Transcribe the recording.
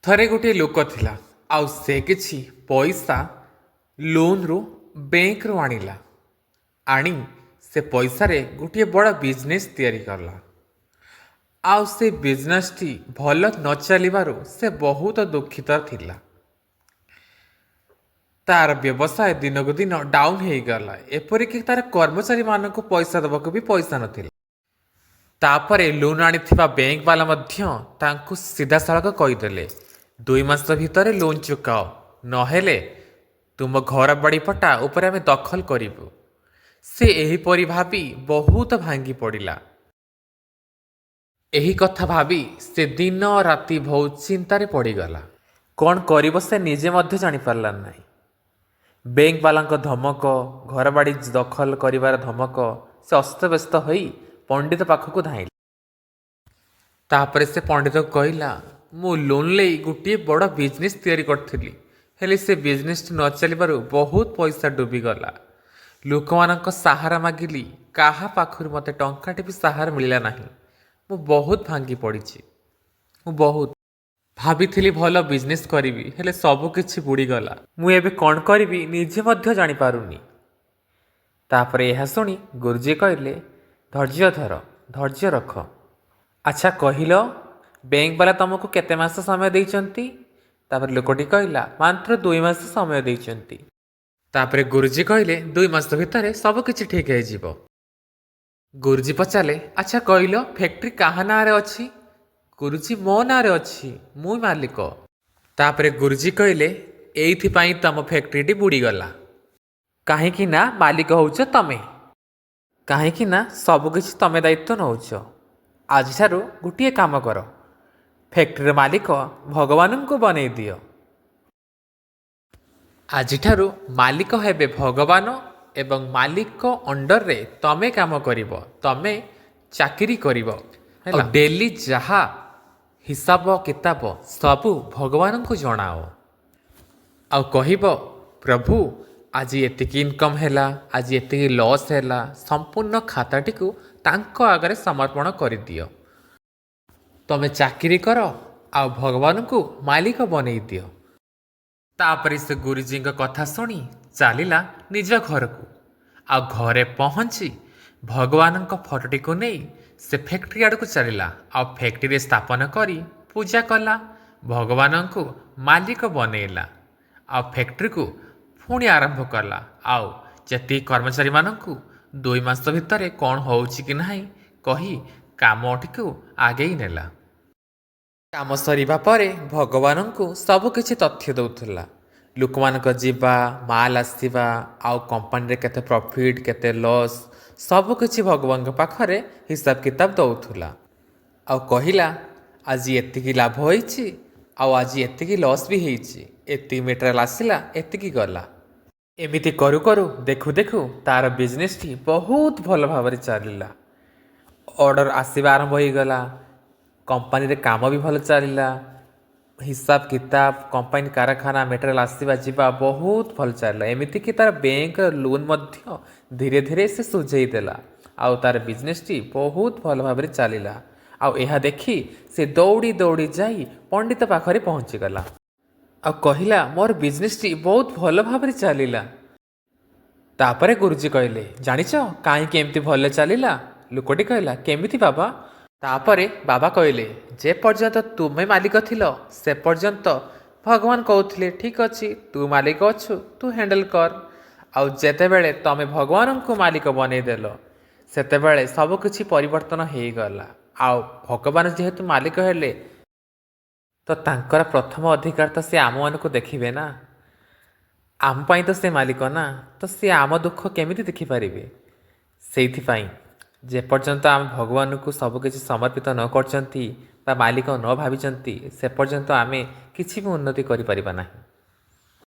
ଥରେ ଗୋଟିଏ ଲୋକ ଥିଲା ଆଉ ସେ କିଛି ପଇସା ଲୋନ୍ରୁ ବ୍ୟାଙ୍କରୁ ଆଣିଲା। ଆଣି ସେ ପଇସାରେ ଗୋଟିଏ ବଡ଼ ବିଜନେସ୍ ତିଆରି କଲା। ଆଉ ସେ ବିଜନେସ୍ଟି ଭଲ ନ ଚାଲିବାରୁ ସେ ବହୁତ ଦୁଃଖିତ ଥିଲା। ତାର ବ୍ୟବସାୟ ଦିନକୁ ଦିନ ଡାଉନ୍ ହେଇଗଲା, ଏପରିକି ତାର କର୍ମଚାରୀମାନଙ୍କୁ ପଇସା ଦେବାକୁ ବି ପଇସା ନଥିଲା। ତାପରେ ଲୋନ୍ ଆଣିଥିବା ବ୍ୟାଙ୍କ ବାଲା ମଧ୍ୟ ତାଙ୍କୁ ସିଧାସଳଖ କହିଦେଲେ, 2 ମାସ ଭିତରେ ଲୋନ୍ ଚୁକାଅ, ନହେଲେ ତୁମ ଘର ବାଡ଼ି ପଟା ଉପରେ ଆମେ ଦଖଲ କରିବୁ। ସେ ଏହିପରି ଭାବି ବହୁତ ଭାଙ୍ଗି ପଡ଼ିଲା। ଏହି କଥା ଭାବି ସେ ଦିନ ରାତି ବହୁତ ଚିନ୍ତାରେ ପଡ଼ିଗଲା। କ'ଣ କରିବ ସେ ନିଜେ ମଧ୍ୟ ଜାଣିପାରିଲା ନାହିଁ। ବ୍ୟାଙ୍କ ବାଲାଙ୍କ ଧମକ, ଘରବାଡ଼ି ଦଖଲ କରିବାର ଧମକ, ସେ ଅସ୍ତବ୍ୟସ୍ତ ହୋଇ ପଣ୍ଡିତ ପାଖକୁ ଧାଇଁଲା। ତାପରେ ସେ ପଣ୍ଡିତକୁ କହିଲା, ମୁଁ ଲୋନ୍ ନେଇ ଗୋଟିଏ ବଡ଼ ବିଜନେସ୍ ତିଆରି କରିଥିଲି, ହେଲେ ସେ ବିଜନେସ୍ଟି ନ ଚାଲିବାରୁ ବହୁତ ପଇସା ଡୁବିଗଲା। ଲୋକମାନଙ୍କ ସାହାରା ମାଗିଲି, କାହା ପାଖରୁ ମୋତେ ଟଙ୍କାଟେ ବି ସାହାରା ମିଳିଲା ନାହିଁ। ମୁଁ ବହୁତ ଭାଙ୍ଗି ପଡ଼ିଛି। ମୁଁ ବହୁତ ଭାବିଥିଲି ଭଲ ବିଜନେସ୍ କରିବି, ହେଲେ ସବୁ କିଛି ବୁଡ଼ିଗଲା। ମୁଁ ଏବେ କ'ଣ କରିବି ନିଜେ ମଧ୍ୟ ଜାଣିପାରୁନି। ତାପରେ ଏହା ଶୁଣି ଗୁରୁଜୀ କହିଲେ, ଧୈର୍ଯ୍ୟ ଧର, ଧୈର୍ଯ୍ୟ ରଖ। ଆଚ୍ଛା କହିଲ, ବ୍ୟାଙ୍କ ବାଲା ତୁମକୁ କେତେ ମାସ ସମୟ ଦେଇଛନ୍ତି? ତାପରେ ଲୋକଟି କହିଲା, ମାତ୍ର 2 ମାସ ସମୟ ଦେଇଛନ୍ତି। ତାପରେ ଗୁରୁଜୀ କହିଲେ, 2 ମାସ ଭିତରେ ସବୁ କିଛି ଠିକ୍ ହେଇଯିବ। ଗୁରୁଜୀ ପଚାରିଲେ, ଆଚ୍ଛା କହିଲ, ଫ୍ୟାକ୍ଟ୍ରି କାହା ନାଁରେ ଅଛି? ଗୁରୁଜୀ, ମୋ ନାଁରେ ଅଛି, ମୁଁ ମାଲିକ। ତାପରେ ଗୁରୁଜୀ କହିଲେ, ଏଇଥିପାଇଁ ତମ ଫ୍ୟାକ୍ଟ୍ରିଟି ବୁଡ଼ିଗଲା। କାହିଁକି ନା ମାଲିକ ହେଉଛ ତମେ। କାହିଁକି ନା ସବୁକିଛି ତମେ ଦାୟିତ୍ୱ ନେଉଛ। ଆଜିଠାରୁ ଗୋଟିଏ କାମ କର, ଫ୍ୟାକ୍ଟ୍ରିର ମାଲିକ ଭଗବାନଙ୍କୁ ବନେଇ ଦିଅ। ଆଜିଠାରୁ ମାଲିକ ହେବେ ଭଗବାନ ଏବଂ ମାଲିକ ଅଣ୍ଡରରେ ତମେ କାମ କରିବ, ତମେ ଚାକିରି କରିବ। ଡେଲି ଯାହା ହିସାବ କିତାବ ସବୁ ଭଗବାନଙ୍କୁ ଜଣାଅ। ଆଉ କହିବ, ପ୍ରଭୁ ଆଜି ଏତିକି ଇନକମ୍ ହେଲା, ଆଜି ଏତିକି ଲସ୍ ହେଲା, ସମ୍ପୂର୍ଣ୍ଣ ଖାତାଟିକୁ ତାଙ୍କ ଆଗରେ ସମର୍ପଣ କରିଦିଅ। ତମେ ଚାକିରି କର ଆଉ ଭଗବାନଙ୍କୁ ମାଲିକ ବନେଇ ଦିଅ। ତାପରେ ସେ ଗୁରୁଜୀଙ୍କ କଥା ଶୁଣି ଚାଲିଲା ନିଜ ଘରକୁ। ଆଉ ଘରେ ପହଞ୍ଚି ଭଗବାନଙ୍କ ଫଟୋଟିକୁ ନେଇ ସେ ଫ୍ୟାକ୍ଟ୍ରି ଆଡ଼କୁ ଚାଲିଲା। ଆଉ ଫ୍ୟାକ୍ଟ୍ରିରେ ସ୍ଥାପନ କରି ପୂଜା କଲା, ଭଗବାନଙ୍କୁ ମାଲିକ ବନେଇଲା। ଆଉ ଫ୍ୟାକ୍ଟ୍ରିକୁ ପୁଣି ଆରମ୍ଭ କଲା। ଆଉ ଯେତିକି କର୍ମଚାରୀମାନଙ୍କୁ 2 ମାସ ଭିତରେ କ'ଣ ହେଉଛି କି ନାହିଁ କହି କାମଟିକୁ ଆଗେଇ ନେଲା। କାମ ସରିବା ପରେ ଭଗବାନଙ୍କୁ ସବୁ କିଛି ତଥ୍ୟ ଦେଉଥିଲା। ଲୋକମାନଙ୍କ ଯିବା, ମାଲ ଆସିବା, ଆଉ କମ୍ପାନୀରେ କେତେ ପ୍ରଫିଟ୍, କେତେ ଲସ୍, ସବୁକିଛି ଭଗବାନଙ୍କ ପାଖରେ ହିସାବ କିତାବ ଦେଉଥିଲା। ଆଉ କହିଲା, ଆଜି ଏତିକି ଲାଭ ହୋଇଛି, ଆଉ ଆଜି ଏତିକି ଲସ୍ ବି ହେଇଛି, ଏତିକି ମେଟେରିଆଲ ଆସିଲା, ଏତିକି ଗଲା। ଏମିତି କରୁ କରୁ ଦେଖୁ ଦେଖୁ ତାର ବିଜନେସ୍ଟି ବହୁତ ଭଲ ଭାବରେ ଚାଲିଲା। ଅର୍ଡ଼ର ଆସିବା ଆରମ୍ଭ ହୋଇଗଲା, କମ୍ପାନୀରେ କାମ ବି ଭଲ ଚାଲିଲା, ହିସାବ କିତାବ, କମ୍ପାନୀ କାରଖାନା, ମେଟେରିଆଲ ଆସିବା ଯିବା ବହୁତ ଭଲ ଚାଲିଲା। ଏମିତିକି ତାର ବ୍ୟାଙ୍କର ଲୋନ୍ ମଧ୍ୟ ଧୀରେ ଧୀରେ ସେ ସୁଝେଇ ଦେଲା। ଆଉ ତାର ବିଜନେସ୍ଟି ବହୁତ ଭଲ ଭାବରେ ଚାଲିଲା। ଆଉ ଏହା ଦେଖି ସେ ଦୌଡ଼ି ଦୌଡ଼ି ଯାଇ ପଣ୍ଡିତ ପାଖରେ ପହଞ୍ଚିଗଲା। ଆଉ କହିଲା, ମୋର ବିଜନେସ୍ଟି ବହୁତ ଭଲ ଭାବରେ ଚାଲିଲା। ତାପରେ ଗୁରୁଜୀ କହିଲେ, ଜାଣିଛ କାହିଁକି ଏମିତି ଭଲ ଚାଲିଲା? ଲୋକଟି କହିଲା, କେମିତି ବାବା? ତାପରେ ବାବା କହିଲେ, ଯେ ପର୍ଯ୍ୟନ୍ତ ତୁମେ ମାଲିକ ଥିଲ ସେ ପର୍ଯ୍ୟନ୍ତ ଭଗବାନ କହୁଥିଲେ, ଠିକ୍ ଅଛି, ତୁ ମାଲିକ ଅଛୁ, ତୁ ହ୍ୟାଣ୍ଡେଲ କର। ଆଉ ଯେତେବେଳେ ତମେ ଭଗବାନଙ୍କୁ ମାଲିକ ବନେଇଦେଲ, ସେତେବେଳେ ସବୁକିଛି ପରିବର୍ତ୍ତନ ହେଇଗଲା। ଆଉ ଭଗବାନ ଯେହେତୁ ମାଲିକ ହେଲେ, ତ ତାଙ୍କର ପ୍ରଥମ ଅଧିକାର ତ ସେ ଆମମାନଙ୍କୁ ଦେଖିବେ ନା। ଆମ ପାଇଁ ତ ସେ ମାଲିକ ନା, ତ ସେ ଆମ ଦୁଃଖ କେମିତି ଦେଖିପାରିବେ? ସେଇଥିପାଇଁ ଯେପର୍ଯ୍ୟନ୍ତ ଆମେ ଭଗବାନଙ୍କୁ ସବୁକିଛି ସମର୍ପିତ ନ କରିଛନ୍ତି ବା ମାଲିକ ନ ଭାବିଛନ୍ତି, ସେ ପର୍ଯ୍ୟନ୍ତ ଆମେ କିଛି ବି ଉନ୍ନତି କରିପାରିବା ନାହିଁ।